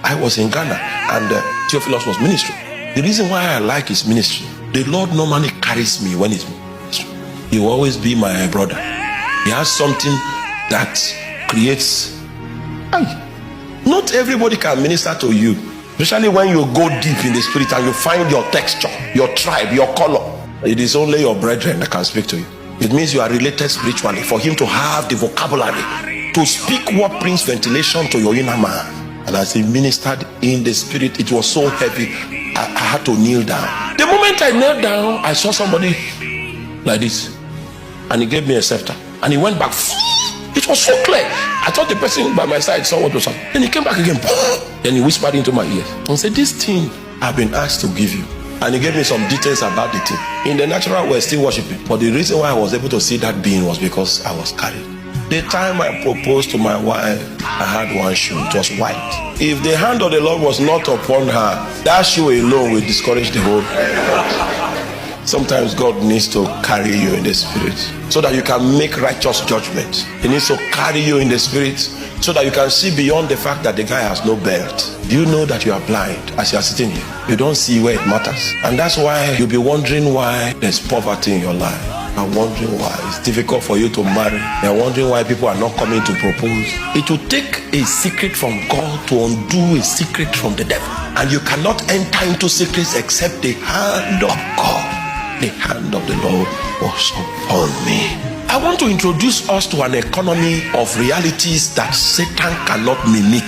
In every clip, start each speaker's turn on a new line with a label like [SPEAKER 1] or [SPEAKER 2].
[SPEAKER 1] I was in Ghana and Theophilus was ministry. The reason why I like his ministry, the Lord normally carries me when he's ministry. He will always be my brother. He has something that creates. Not everybody can minister to you, especially when you go deep in the spirit and you find your texture, your tribe, your color. It is only your brethren that can speak to you. It means you are related spiritually. For him to have the vocabulary to speak what brings ventilation to your inner man. And as he ministered in the spirit, it was so heavy, I had to kneel down. The moment I knelt down, I saw somebody like this, and he gave me a scepter, and he went back. It was so clear. I thought the person by my side saw what was happening. Then he came back again. Then he whispered into my ear and said, "This thing I've been asked to give you." And he gave me some details about the thing. In the natural, we're still worshiping, but the reason why I was able to see that being was because I was carried. The time I proposed to my wife, I had one shoe. It was white. If the hand of the Lord was not upon her, that shoe alone will discourage the whole. Sometimes God needs to carry you in the spirit so that you can make righteous judgment. He needs to carry you in the spirit so that you can see beyond the fact that the guy has no belt. Do you know that you are blind as you are sitting here? You don't see where it matters. And that's why you'll be wondering why there's poverty in your life. You're wondering why it's difficult for you to marry. You're wondering why people are not coming to propose. It will take a secret from God to undo a secret from the devil. And you cannot enter into secrets except the hand of God. The hand of the Lord was upon me. I want to introduce us to an economy of realities that Satan cannot mimic.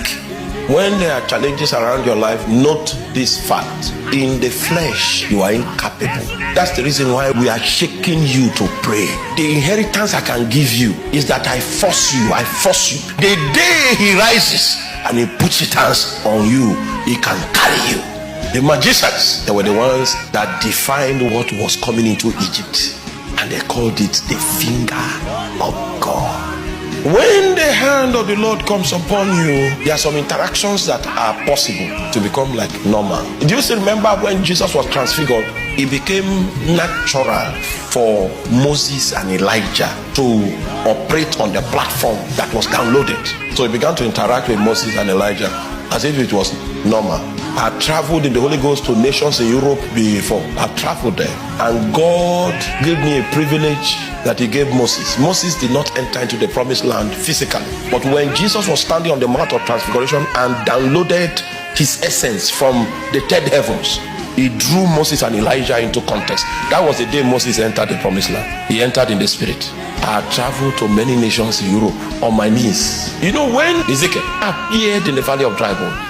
[SPEAKER 1] When there are challenges around your life, note this fact. In the flesh, you are incapable. That's the reason why we are shaking you to pray. The inheritance I can give you is that I force you. The day he rises and he puts his hands on you, he can carry you. The magicians, they were the ones that defined what was coming into Egypt, and they called it the finger of God. When the hand of the Lord comes upon you, there are some interactions that are possible to become like normal. Do you still remember when Jesus was transfigured? It became natural for Moses and Elijah to operate on the platform that was downloaded. So he began to interact with Moses and Elijah as if it was normal. I traveled in the Holy Ghost to nations in Europe before. I traveled there, and God gave me a privilege that he gave Moses. Moses did not enter into the promised land physically, but when Jesus was standing on the Mount of Transfiguration and downloaded his essence from the third heavens, he drew Moses and Elijah into context. That was the day Moses entered the promised land. He entered in the spirit. I traveled to many nations in Europe on my knees. You know, when Ezekiel appeared in the valley of dry bones,